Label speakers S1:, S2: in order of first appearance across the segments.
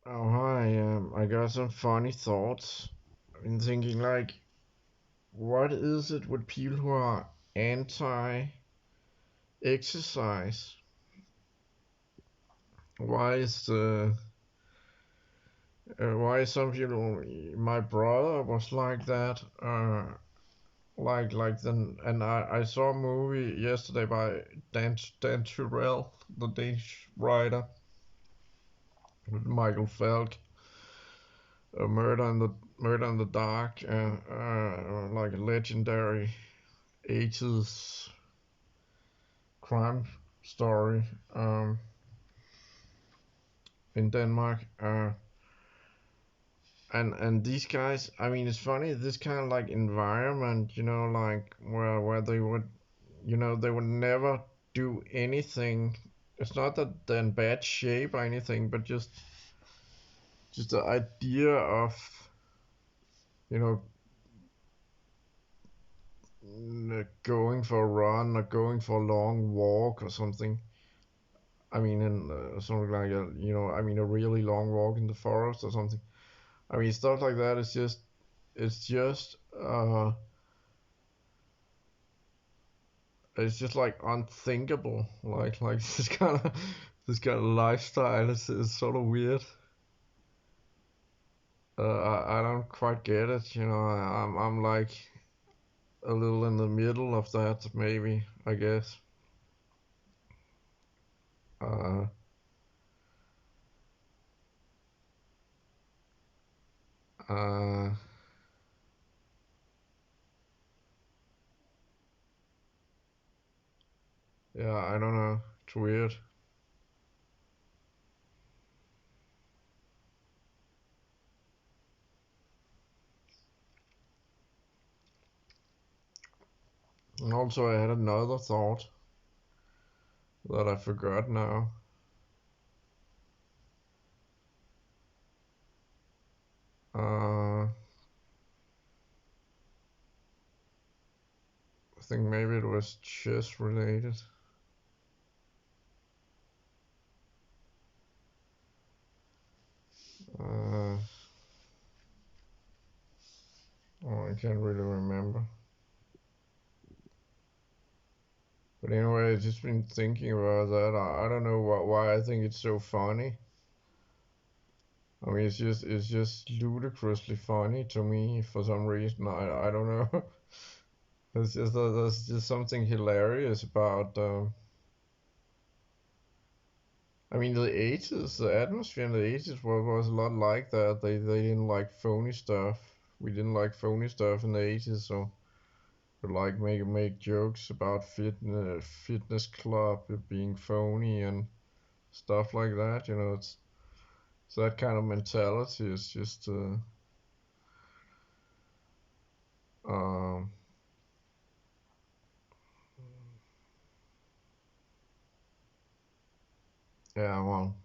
S1: Oh hi, I got some funny thoughts. I've been thinking what is it with people who are anti-exercise? Why is why is some people? My brother was like that. And I saw a movie yesterday by Dan Tyrell, the Danish writer, with Michael Falk, Murder in the Dark, like a legendary 80s crime story um, in Denmark. And these guys, I mean, it's funny. This kind of like environment, like where they would, they would never do anything. It's not that they're in bad shape or anything, but just the idea of, you know, going for a run or going for a long walk or something. I mean, in something like I mean, a really long walk in the forest or something. I mean, stuff like that is just it's just like unthinkable. Like this kind of lifestyle is sort of weird. I don't quite get it. I'm like a little in the middle of that, maybe. I guess. Uh, uh, yeah, I don't know. It's weird. And also, I had another thought that I forgot now. I think maybe it was chess related. Uh, oh, I can't really remember. But anyway, I've just been thinking about that. I don't know why I think it's so funny. I mean, it's just ludicrously funny to me for some reason. I don't know. There's just something hilarious about. I mean, the 80s, the atmosphere in the 80s was a lot like that. They didn't like phony stuff. We didn't like phony stuff in the 80s, so we like make jokes about fitness club being phony and stuff like that. It's that kind of mentality is just um yeah, well,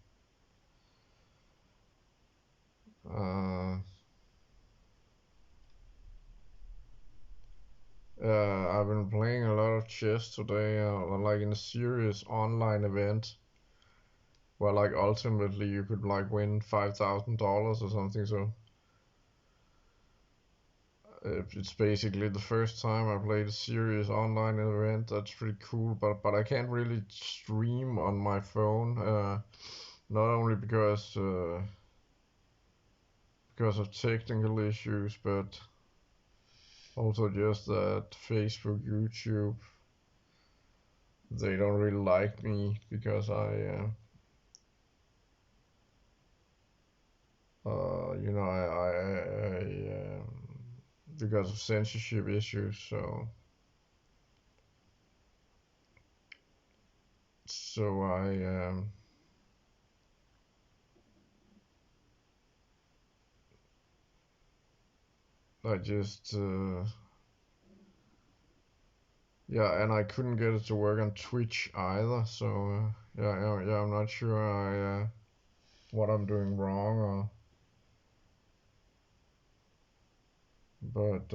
S1: uh I've been playing a lot of chess today, like in a serious online event where like ultimately you could like win $5,000 or something. So it's basically the first time I played a serious online event. That's pretty cool, but I can't really stream on my phone. Not only because of technical issues, but also just that Facebook, YouTube, they don't really like me because because of censorship issues. So I just yeah, and I couldn't get it to work on Twitch either. So yeah, I'm not sure what I'm doing wrong, but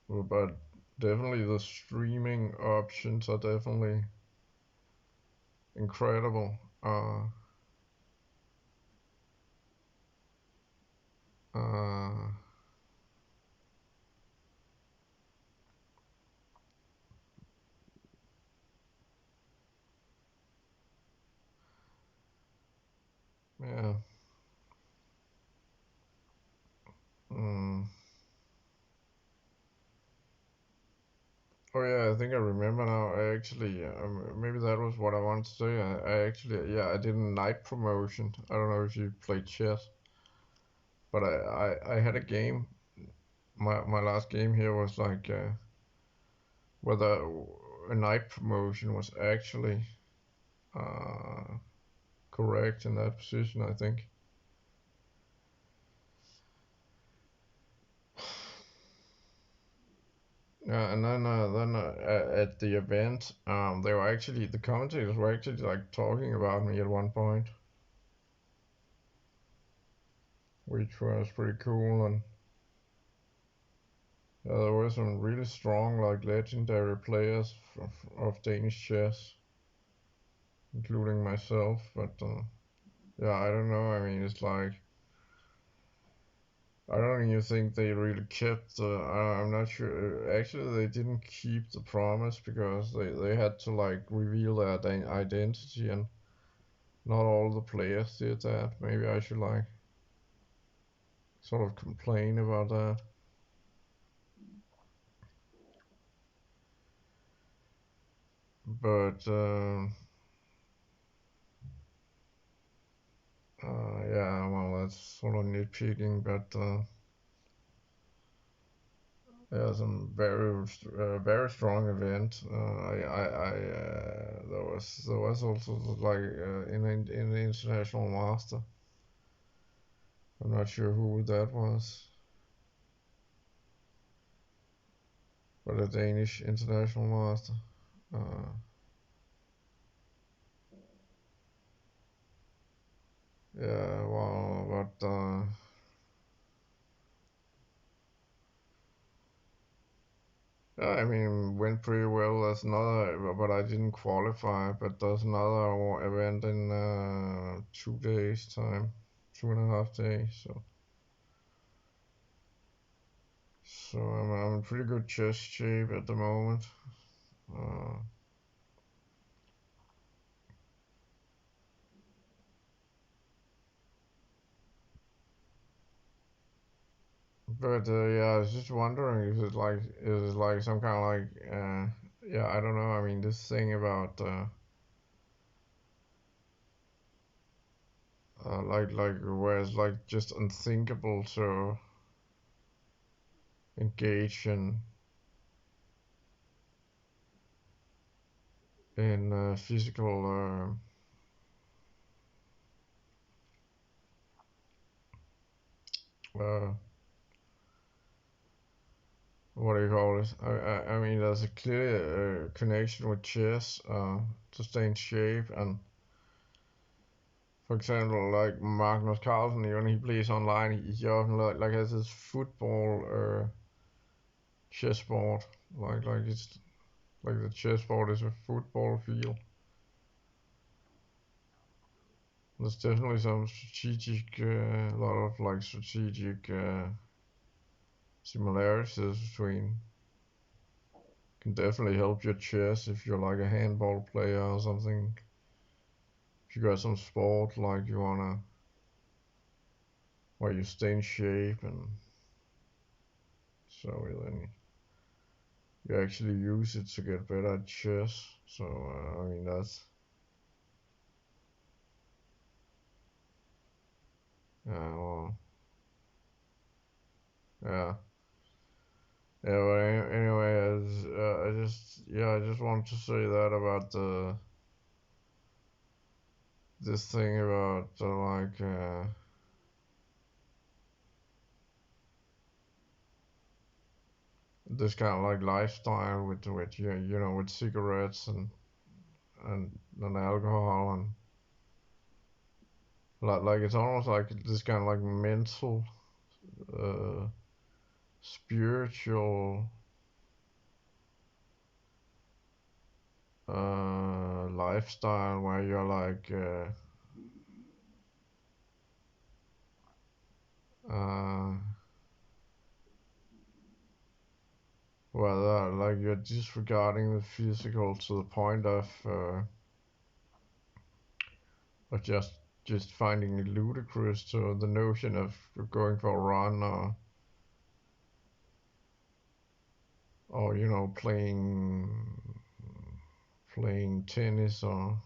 S1: but definitely the streaming options are definitely incredible. Uh, uh, yeah. Mm. Oh yeah, I think I remember now. I actually, maybe that was what I wanted to say. I actually, yeah, I did a night promotion. I don't know if you played chess, but I had a game. My last game here was like whether a night promotion was actually uh, correct in that position. I think. Yeah, and then at the event, they were actually the commentators were actually like talking about me at one point, which was pretty cool. And there were some really strong, like legendary players of Danish chess, including myself. But yeah, I don't know. I mean, it's like I don't even think they really kept. I'm not sure. Actually, they didn't keep the promise because they had to like reveal their identity, and not all the players did that. Maybe I should like sort of complain about that. But yeah, well, that's sort of nitpicking. But yeah, some very strong event. There was also like in the international master. I'm not sure who that was, but a Danish international master. Uh, yeah, well, but yeah, I mean, went pretty well. There's another, but I didn't qualify. But there's another event in 2 days time, 2.5 days. So I'm in pretty good chest shape at the moment. Uh, but yeah, I was just wondering, is it like some kind of like yeah, I don't know. I mean, this thing about like where it's like just unthinkable to engage in physical what do you call it? I mean, there's a clear connection with chess to stay in shape. And for example, like Magnus Carlsen, when he plays online, he often like has his football chessboard, like it's like the chessboard is a football field. There's definitely some strategic, a lot of like strategic similarities between. Can definitely help your chess if you're like a handball player or something. If you got some sport like you wanna, where you stay in shape, and so then you actually use it to get better at chess. So I mean well, yeah. Yeah, but anyway, I just wanted to say that about this thing about like this kind of like lifestyle with with cigarettes and alcohol, and like it's almost like this kind of like mental uh spiritual lifestyle where you're like uh, well, like you're disregarding the physical to the point of just finding it ludicrous to the notion of going for a run or playing tennis or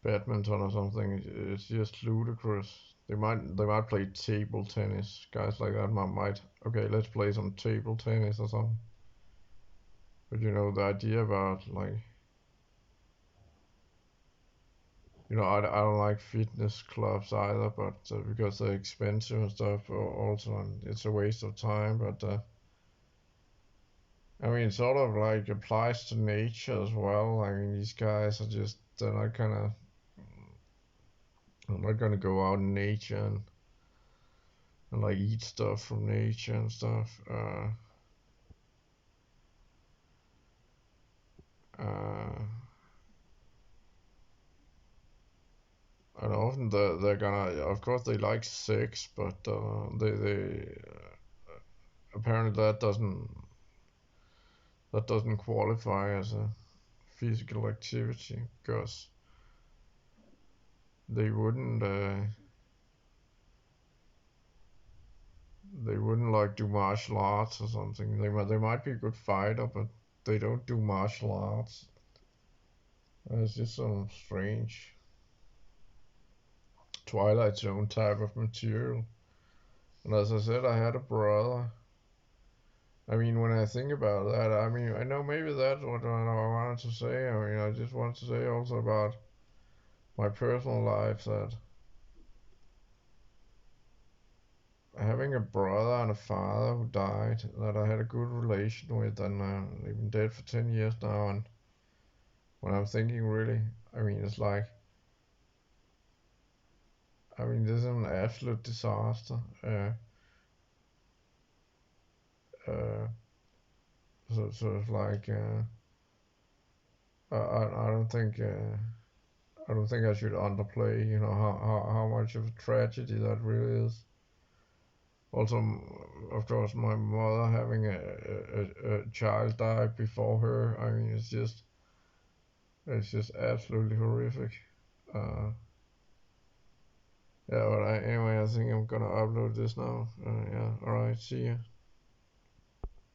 S1: badminton or something. It's just ludicrous. They might play table tennis. Guys like that might okay, let's play some table tennis or something. But the idea about like I don't like fitness clubs either, but because they're expensive and stuff, also and it's a waste of time. But I mean, it sort of like applies to nature as well. I mean, these guys are just they're not gonna go out in nature and like eat stuff from nature and stuff. Uh, and often they're gonna, of course, they like sex, but they apparently that doesn't qualify as a physical activity because they wouldn't uh, they wouldn't like do martial arts or something. They might be a good fighter, but they don't do martial arts. It's just some strange Twilight Zone type of material. And as I said, I had a brother. I mean, when I think about that, I mean, I know maybe that's what I wanted to say. I mean, I just want to say also about my personal life that having a brother and a father who died that I had a good relation with, and they've been dead for 10 years now. And when I'm thinking really, I mean, it's like, I mean, this is an absolute disaster. Uh, so it's like, I don't think. I don't think I should underplay, how much of a tragedy that really is. Also, of course, my mother having a child die before her. I mean, it's just absolutely horrific. Uh, yeah, but anyway, I think I'm gonna upload this now. Yeah, all right, see you.